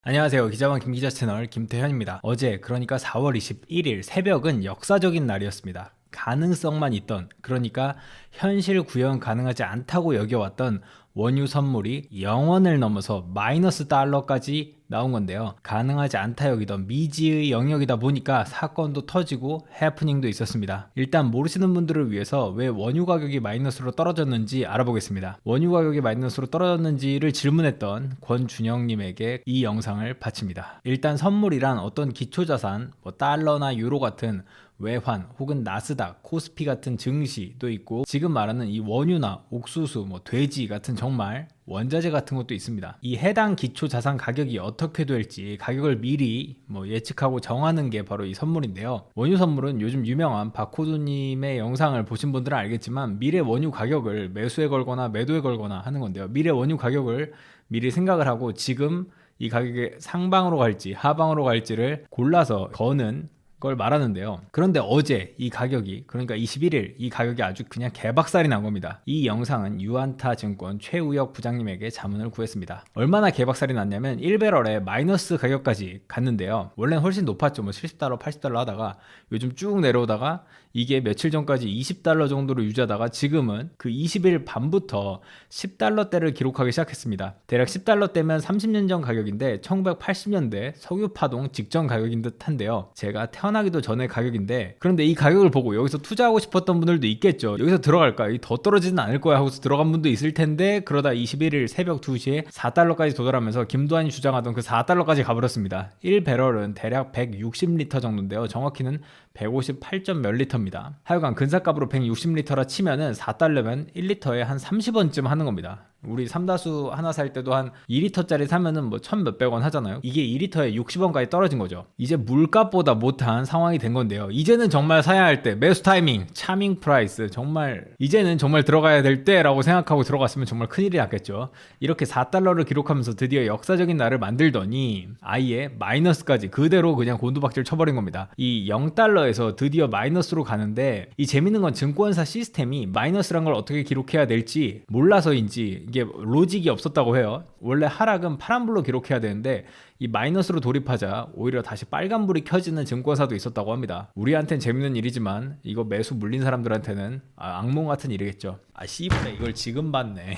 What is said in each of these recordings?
안녕하세요. 기자왕 김기자 채널 김태현입니다. 어제 그러니까 4월 21일 새벽은 역사적인 날이었습니다. 가능성만 있던, 그러니까 현실 구현 가능하지 않다고 여겨왔던 원유 선물이 0원을 넘어서 마이너스 달러까지 나온 건데요. 가능하지 않다 여기던 미지의 영역이다 보니까 사건도 터지고 해프닝도 있었습니다. 일단 모르시는 분들을 위해서 왜 원유 가격이 마이너스로 떨어졌는지 알아보겠습니다. 원유 가격이 마이너스로 떨어졌는지를 질문했던 권준영님에게 이 영상을 바칩니다. 일단 선물이란 어떤 기초자산, 달러나 유로 같은 외환 혹은 나스닥, 코스피 같은 증시도 있고, 지금 말하는 이 원유나 옥수수, 돼지 같은 정말 원자재 같은 것도 있습니다. 이 해당 기초 자산 가격이 어떻게 될지 가격을 미리 예측하고 정하는 게 바로 이 선물인데요. 원유 선물은 요즘 유명한 박호두님의 영상을 보신 분들은 알겠지만 미래 원유 가격을 매수에 걸거나 매도에 걸거나 하는 건데요. 미래 원유 가격을 미리 생각을 하고 지금 이 가격이 상방으로 갈지 하방으로 갈지를 골라서 거는 걸 말하는데요. 그런데 어제 이 가격이, 그러니까 21일 이 가격이 아주 그냥 개박살이 난 겁니다. 이 영상은 유안타 증권 최우혁 부장님에게 자문을 구했습니다. 얼마나 개박살이 났냐면 1배럴에 마이너스 가격까지 갔는데요. 원래는 훨씬 높았죠. 70달러, 80달러 하다가 요즘 쭉 내려오다가 이게 며칠 전까지 20달러 정도로 유지하다가 지금은 그 20일 밤부터 10달러대를 기록하기 시작했습니다. 대략 10달러대면 30년 전 가격인데 1980년대 석유 파동 직전 가격인 듯한데요. 제가 태어나기도 전의 가격인데, 그런데 이 가격을 보고 여기서 투자하고 싶었던 분들도 있겠죠. 여기서 들어갈까? 더 떨어지진 않을 거야 하고서 들어간 분도 있을 텐데, 그러다 21일 새벽 2시에 4달러까지 도달하면서 김두한이 주장하던 그 4달러까지 가버렸습니다. 1배럴은 대략 160리터 정도인데요. 정확히는 158점 몇 리터입니다. 하여간 근사값으로 160리터라 치면은 4달러면 1리터에 한 30원쯤 하는 겁니다. 우리 삼다수 하나 살 때도 한 2리터짜리 사면은 1,000 몇백 원 하잖아요. 이게 2리터에 60원까지 떨어진 거죠. 이제 물값보다 못한 상황이 된 건데요. 이제는 정말 사야 할 때, 매수 타이밍, 차밍 프라이스, 정말 이제는 정말 들어가야 될 때라고 생각하고 들어갔으면 정말 큰일이 났겠죠. 이렇게 4달러를 기록하면서 드디어 역사적인 날을 만들더니 아예 마이너스까지 그대로 그냥 곤두박질 쳐버린 겁니다. 이 0달러에서 드디어 마이너스로 가는데, 이 재밌는 건 증권사 시스템이 마이너스란 걸 어떻게 기록해야 될지 몰라서인지 이게 로직이 없었다고 해요. 원래 하락은 파란불로 기록해야 되는데 이 마이너스로 돌입하자 오히려 다시 빨간불이 켜지는 증권사도 있었다고 합니다. 우리한텐 재밌는 일이지만 이거 매수 물린 사람들한테는 악몽 같은 일이겠죠. 씨발 이걸 지금 봤네.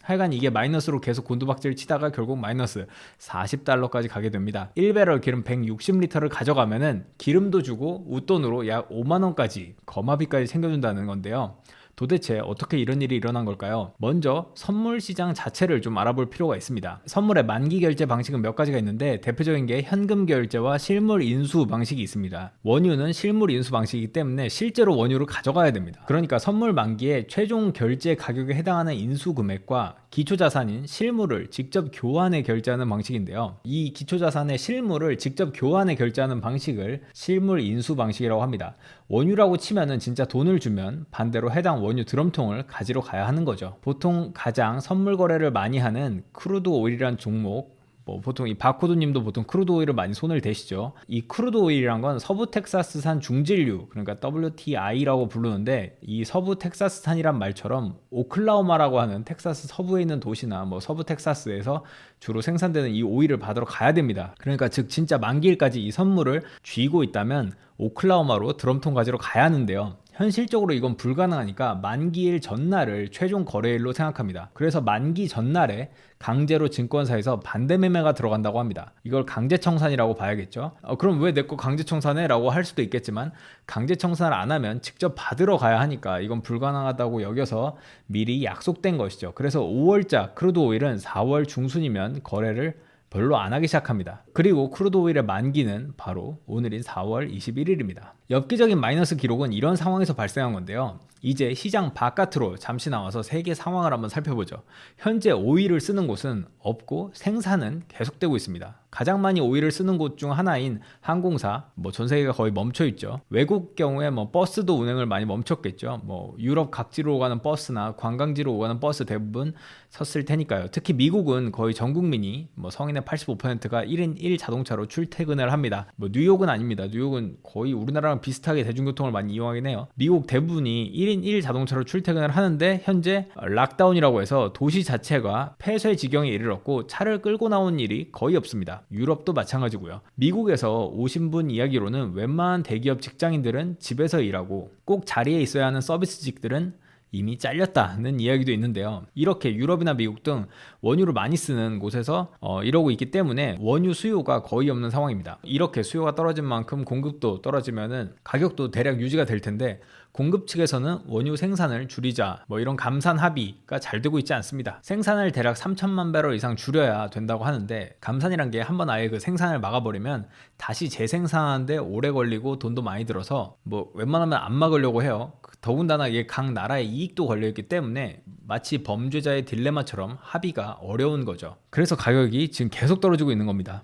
하여간 이게 마이너스로 계속 곤두박질 치다가 결국 마이너스 40달러까지 가게 됩니다. 1배럴 기름 160리터를 가져가면은 기름도 주고 웃돈으로 약 5만원까지 거마비까지 챙겨준다는 건데요. 도대체 어떻게 이런 일이 일어난 걸까요? 먼저 선물 시장 자체를 좀 알아볼 필요가 있습니다. 선물의 만기 결제 방식은 몇 가지가 있는데 대표적인 게 현금 결제와 실물 인수 방식이 있습니다. 원유는 실물 인수 방식이기 때문에 실제로 원유를 가져가야 됩니다. 그러니까 선물 만기에 최종 결제 가격에 해당하는 인수 금액과 기초자산인 실물을 직접 교환해 결제하는 방식인데요. 이 기초자산의 실물을 직접 교환해 결제하는 방식을 실물 인수 방식이라고 합니다. 원유라고 치면은 진짜 돈을 주면 반대로 해당 원유 드럼통을 가지러 가야 하는 거죠. 보통 가장 선물 거래를 많이 하는 크루드 오일이란 종목, 보통 이 바코드님도 보통 크루드 오일을 많이 손을 대시죠. 이 크루드 오일이란 건 서부 텍사스산 중진류, 그러니까 WTI라고 부르는데, 이 서부 텍사스산이란 말처럼 오클라호마라고 하는 텍사스 서부에 있는 도시나 서부 텍사스에서 주로 생산되는 이 오일을 받으러 가야 됩니다. 그러니까 즉 진짜 만기일까지 이 선물을 쥐고 있다면 오클라호마로 드럼통 가지러 가야 하는데요. 현실적으로 이건 불가능하니까 만기일 전날을 최종 거래일로 생각합니다. 그래서 만기 전날에 강제로 증권사에서 반대 매매가 들어간다고 합니다. 이걸 강제청산이라고 봐야겠죠. 그럼 왜 내 거 강제청산해? 라고 할 수도 있겠지만, 강제청산을 안 하면 직접 받으러 가야 하니까 이건 불가능하다고 여겨서 미리 약속된 것이죠. 그래서 5월자 크루드 오일은 4월 중순이면 거래를 별로 안 하기 시작합니다. 그리고 크루드 오일의 만기는 바로 오늘인 4월 21일입니다. 엽기적인 마이너스 기록은 이런 상황에서 발생한 건데요. 이제 시장 바깥으로 잠시 나와서 세계 상황을 한번 살펴보죠. 현재 오일을 쓰는 곳은 없고 생산은 계속되고 있습니다. 가장 많이 오일을 쓰는 곳 중 하나인 항공사, 전 세계가 거의 멈춰 있죠. 외국 경우에 버스도 운행을 많이 멈췄겠죠. 유럽 각지로 가는 버스나 관광지로 오가는 버스 대부분 섰을 테니까요. 특히 미국은 거의 전 국민이 성인 서민의 85%가 1인 1 자동차로 출퇴근을 합니다. 뭐 뉴욕은 아닙니다. 뉴욕은 거의 우리나라랑 비슷하게 대중교통을 많이 이용하긴 해요. 미국 대부분이 1인 1 자동차로 출퇴근을 하는데 현재 락다운이라고 해서 도시 자체가 폐쇄 지경에 이르렀고 차를 끌고 나온 일이 거의 없습니다. 유럽도 마찬가지고요. 미국에서 오신 분 이야기로는 웬만한 대기업 직장인들은 집에서 일하고 꼭 자리에 있어야 하는 서비스직들은 이미 잘렸다는 이야기도 있는데요. 이렇게 유럽이나 미국 등 원유를 많이 쓰는 곳에서 이러고 있기 때문에 원유 수요가 거의 없는 상황입니다. 이렇게 수요가 떨어진 만큼 공급도 떨어지면은 가격도 대략 유지가 될 텐데 공급 측에서는 원유 생산을 줄이자 뭐 이런 감산 합의가 잘 되고 있지 않습니다. 생산을 대략 3천만 배럴 이상 줄여야 된다고 하는데 감산이란 게 한번 아예 그 생산을 막아버리면 다시 재생산하는데 오래 걸리고 돈도 많이 들어서 뭐 웬만하면 안 막으려고 해요. 더군다나 이게 각 나라의 이익도 걸려있기 때문에 마치 범죄자의 딜레마처럼 합의가 어려운 거죠. 그래서 가격이 지금 계속 떨어지고 있는 겁니다.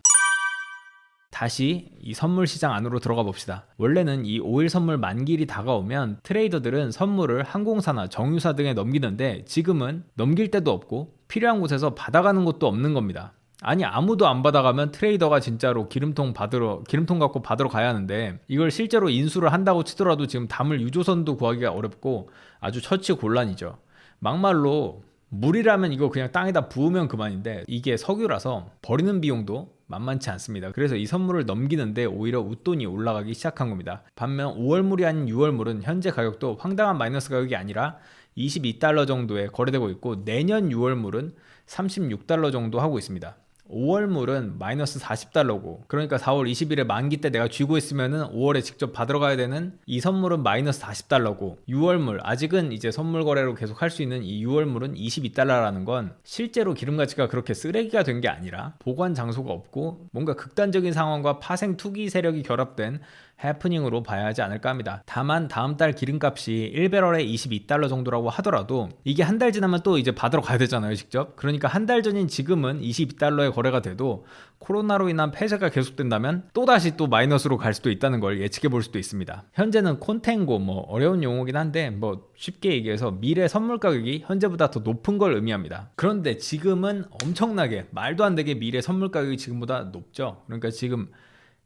다시 이 선물 시장 안으로 들어가 봅시다. 원래는 이 오일 선물 만기일이 다가오면 트레이더들은 선물을 항공사나 정유사 등에 넘기는데 지금은 넘길 데도 없고 필요한 곳에서 받아가는 곳도 없는 겁니다. 아니 아무도 안 받아가면 트레이더가 진짜로 기름통 갖고 받으러 가야 하는데 이걸 실제로 인수를 한다고 치더라도 지금 담을 유조선도 구하기가 어렵고 아주 처치곤란이죠. 막말로 물이라면 이거 그냥 땅에다 부으면 그만인데 이게 석유라서 버리는 비용도 만만치 않습니다. 그래서 이 선물을 넘기는데 오히려 웃돈이 올라가기 시작한 겁니다. 반면 5월물이 아닌 6월물은 현재 가격도 황당한 마이너스 가격이 아니라 22달러 정도에 거래되고 있고 내년 6월물은 36달러 정도 하고 있습니다. 5월물은 마이너스 40달러고 그러니까 4월 20일에 만기 때 내가 쥐고 있으면은 5월에 직접 받으러 가야 되는 이 선물은 마이너스 40달러고 6월물 아직은 이제 선물 거래로 계속 할 수 있는 이 6월물은 22달러라는 건 실제로 기름 가치가 그렇게 쓰레기가 된 게 아니라 보관 장소가 없고 뭔가 극단적인 상황과 파생 투기 세력이 결합된 해프닝으로 봐야 하지 않을까 합니다. 다만 다음 달 기름값이 1배럴에 22달러 정도라고 하더라도 이게 한 달 지나면 또 이제 받으러 가야 되잖아요, 직접. 그러니까 한 달 전인 지금은 22달러에 거래가 돼도 코로나로 인한 폐쇄가 계속된다면 또다시 또 마이너스로 갈 수도 있다는 걸 예측해 볼 수도 있습니다. 현재는 콘텐고 뭐 어려운 용어긴 한데 뭐 쉽게 얘기해서 미래 선물 가격이 현재보다 더 높은 걸 의미합니다. 그런데 지금은 엄청나게 말도 안 되게 미래 선물 가격이 지금보다 높죠. 그러니까 지금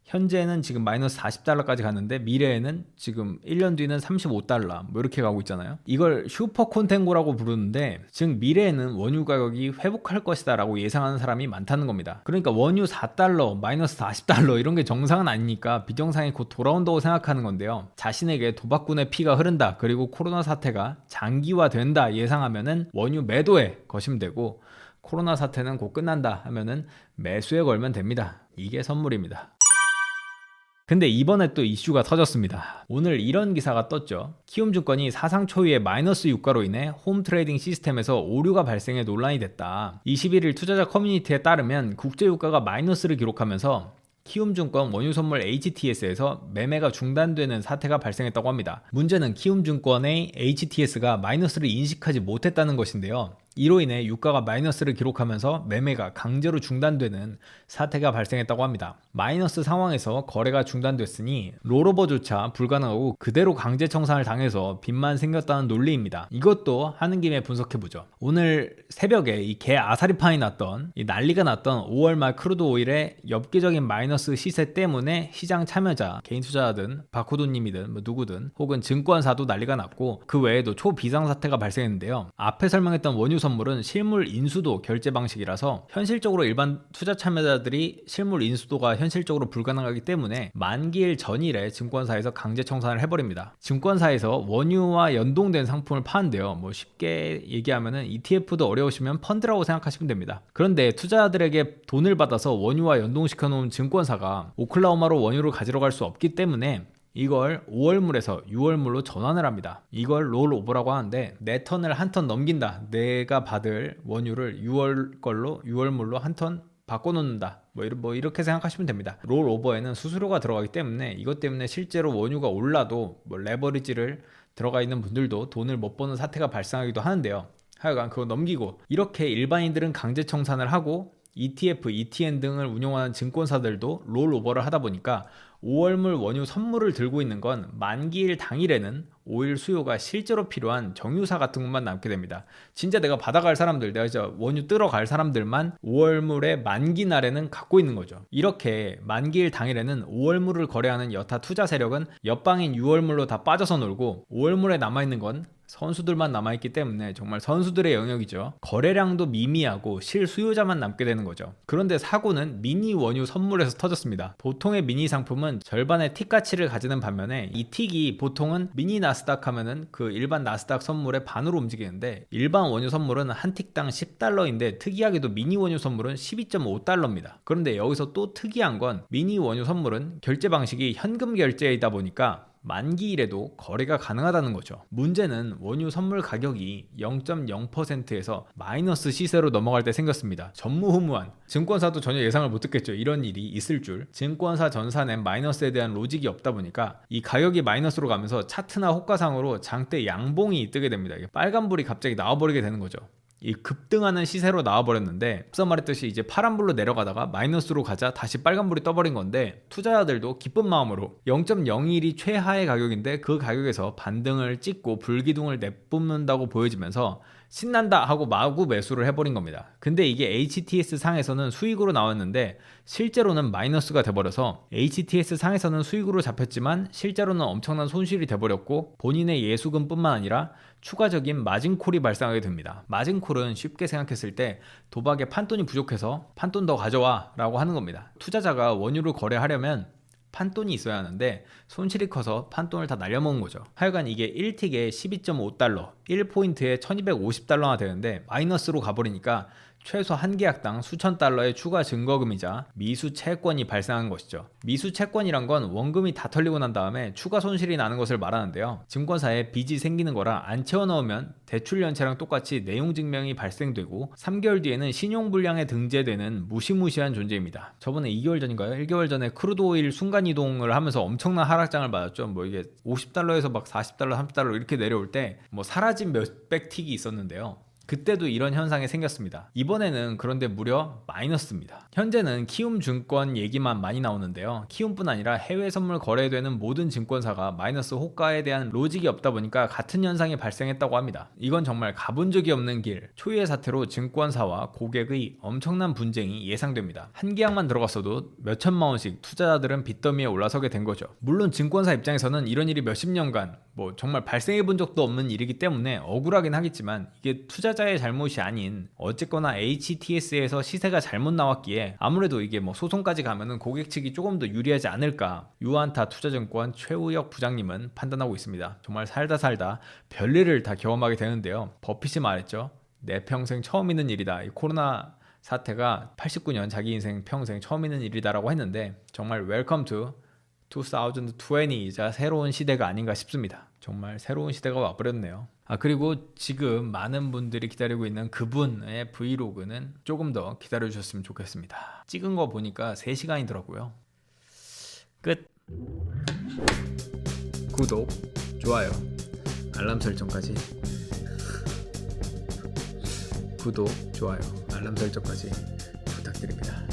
현재는 지금 마이너스 40달러까지 갔는데 미래에는 지금 1년 뒤는 35달러 뭐 이렇게 가고 있잖아요. 이걸 슈퍼 콘텐고라고 부르는데 즉 미래에는 원유 가격이 회복할 것이다 라고 예상하는 사람이 많다는 겁니다. 그러니까 원유 4달러 마이너스 40달러 이런 게 정상은 아니니까 비정상이 곧 돌아온다고 생각하는 건데요. 자신에게 도박꾼의 피가 흐른다 그리고 코로나 사태가 장기화된다 예상하면은 원유 매도에 거시면 되고 코로나 사태는 곧 끝난다 하면은 매수에 걸면 됩니다. 이게 선물입니다. 근데 이번에 또 이슈가 터졌습니다. 오늘 이런 기사가 떴죠. 키움증권이 사상 초유의 마이너스 유가로 인해 홈트레이딩 시스템에서 오류가 발생해 논란이 됐다. 21일 투자자 커뮤니티에 따르면 국제유가가 마이너스를 기록하면서 키움증권 원유선물 HTS에서 매매가 중단되는 사태가 발생했다고 합니다. 문제는 키움증권의 HTS가 마이너스를 인식하지 못했다는 것인데요. 이로 인해 유가가 마이너스를 기록하면서 매매가 강제로 중단되는 사태가 발생했다고 합니다. 마이너스 상황에서 거래가 중단됐으니 롤오버조차 불가능하고 그대로 강제 청산을 당해서 빚만 생겼다는 논리입니다. 이것도 하는 김에 분석해보죠. 오늘 새벽에 이 개 아사리판이 났던 이 난리가 났던 5월 말 크루드 오일의 엽기적인 마이너스 시세 때문에 시장 참여자, 개인 투자자든 바코드님이든 뭐 누구든 혹은 증권사도 난리가 났고 그 외에도 초비상사태가 발생했는데요. 앞에 설명했던 원유 선물은 실물 인수도 결제 방식이라서 현실적으로 일반 투자 참여자들이 실물 인수도가 현실적으로 불가능하기 때문에 만기일 전일에 증권사에서 강제 청산을 해버립니다. 증권사에서 원유와 연동된 상품을 파는데요. 뭐 쉽게 얘기하면은 ETF도 어려우시면 펀드라고 생각하시면 됩니다. 그런데 투자자들에게 돈을 받아서 원유와 연동시켜 놓은 증권사가 오클라호마로 원유를 가지러 갈 수 없기 때문에 이걸 5월물에서 6월물로 전환을 합니다. 이걸 롤오버라고 하는데 내 턴을 한 턴 넘긴다. 내가 받을 원유를 6월 걸로 6월물로 한 턴 바꿔놓는다. 뭐 이렇게 생각하시면 됩니다. 롤오버에는 수수료가 들어가기 때문에 이것 때문에 실제로 원유가 올라도 뭐 레버리지를 들어가 있는 분들도 돈을 못 버는 사태가 발생하기도 하는데요. 하여간 그거 넘기고 이렇게 일반인들은 강제 청산을 하고 ETF, ETN 등을 운용하는 증권사들도 롤오버를 하다 보니까 5월물 원유 선물을 들고 있는 건 만기일 당일에는 오일 수요가 실제로 필요한 정유사 같은 것만 남게 됩니다. 진짜 내가 받아갈 사람들, 내가 진짜 원유 뜨러 갈 사람들만 5월물의 만기 날에는 갖고 있는 거죠. 이렇게 만기일 당일에는 5월물을 거래하는 여타 투자 세력은 옆방인 6월물로 다 빠져서 놀고 5월물에 남아있는 건 선수들만 남아있기 때문에 정말 선수들의 영역이죠. 거래량도 미미하고 실수요자만 남게 되는 거죠. 그런데 사고는 미니 원유 선물에서 터졌습니다. 보통의 미니 상품은 절반의 틱 가치를 가지는 반면에 이 틱이 보통은 미니 나스닥 하면은 그 일반 나스닥 선물의 반으로 움직이는데 일반 원유 선물은 한 틱당 10달러인데 특이하게도 미니 원유 선물은 12.5달러입니다. 그런데 여기서 또 특이한 건 미니 원유 선물은 결제 방식이 현금 결제이다 보니까 만기일에도 거래가 가능하다는 거죠. 문제는 원유 선물 가격이 0.0%에서 마이너스 시세로 넘어갈 때 생겼습니다. 전무후무한, 증권사도 전혀 예상을 못했겠죠. 이런 일이 있을 줄. 증권사 전산엔 마이너스에 대한 로직이 없다 보니까 이 가격이 마이너스로 가면서 차트나 호가상으로 장대 양봉이 뜨게 됩니다. 빨간불이 갑자기 나와버리게 되는 거죠. 이 급등하는 시세로 나와버렸는데 앞서 말했듯이 이제 파란불로 내려가다가 마이너스로 가자 다시 빨간불이 떠버린 건데 투자자들도 기쁜 마음으로 0.01이 최하의 가격인데 그 가격에서 반등을 찍고 불기둥을 내뿜는다고 보여지면서 신난다 하고 마구 매수를 해버린 겁니다. 근데 이게 HTS 상에서는 수익으로 나왔는데 실제로는 마이너스가 돼버려서 HTS 상에서는 수익으로 잡혔지만 실제로는 엄청난 손실이 돼버렸고 본인의 예수금뿐만 아니라 추가적인 마진콜이 발생하게 됩니다. 마진콜은 쉽게 생각했을 때 도박에 판돈이 부족해서 판돈 더 가져와 라고 하는 겁니다. 투자자가 원유를 거래하려면 판돈이 있어야 하는데 손실이 커서 판돈을 다 날려먹은 거죠. 하여간 이게 1틱에 12.5달러, 1포인트에 1250달러나 되는데 마이너스로 가버리니까 최소 한 계약당 수천 달러의 추가 증거금이자 미수 채권이 발생한 것이죠. 미수 채권이란 건 원금이 다 털리고 난 다음에 추가 손실이 나는 것을 말하는데요. 증권사에 빚이 생기는 거라 안 채워 넣으면 대출 연체랑 똑같이 내용 증명이 발생되고 3개월 뒤에는 신용불량에 등재되는 무시무시한 존재입니다. 저번에 2개월 전인가요? 1개월 전에 크루드 오일 순간이동을 하면서 엄청난 하락장을 맞았죠. 뭐 이게 50달러에서 막 40달러, 30달러 이렇게 내려올 때 뭐 사라진 몇백 틱이 있었는데요. 그때도 이런 현상이 생겼습니다. 이번에는 그런데 무려 마이너스입니다. 현재는 키움증권 얘기만 많이 나오는데요. 키움뿐 아니라 해외 선물 거래되는 모든 증권사가 마이너스 호가에 대한 로직이 없다 보니까 같은 현상이 발생했다고 합니다. 이건 정말 가본 적이 없는 길, 초유의 사태로 증권사와 고객의 엄청난 분쟁이 예상됩니다. 한 계약만 들어갔어도 몇천만 원씩 투자자들은 빚더미에 올라서게 된 거죠. 물론 증권사 입장에서는 이런 일이 몇십 년간 뭐 정말 발생해 본 적도 없는 일이기 때문에 억울하긴 하겠지만 이게 투자자의 잘못이 아닌 어쨌거나 HTS에서 시세가 잘못 나왔기에 아무래도 이게 뭐 소송까지 가면은 고객 측이 조금 더 유리하지 않을까 유안타 투자증권 최우혁 부장님은 판단하고 있습니다. 정말 살다 별일을 다 경험하게 되는데요. 버핏이 말했죠. 내 평생 처음 있는 일이다. 이 코로나 사태가 89년 자기 인생 평생 처음 있는 일이다라고 했는데 정말 웰컴 투 2020이자 새로운 시대가 아닌가 싶습니다. 정말 새로운 시대가 와버렸네요. 그리고 지금 많은 분들이 기다리고 있는 그분의 브이로그는 조금 더 기다려주셨으면 좋겠습니다. 찍은 거 보니까 3시간이더라고요. 끝. 구독, 좋아요, 알람 설정까지. 구독, 좋아요, 알람 설정까지 부탁드립니다.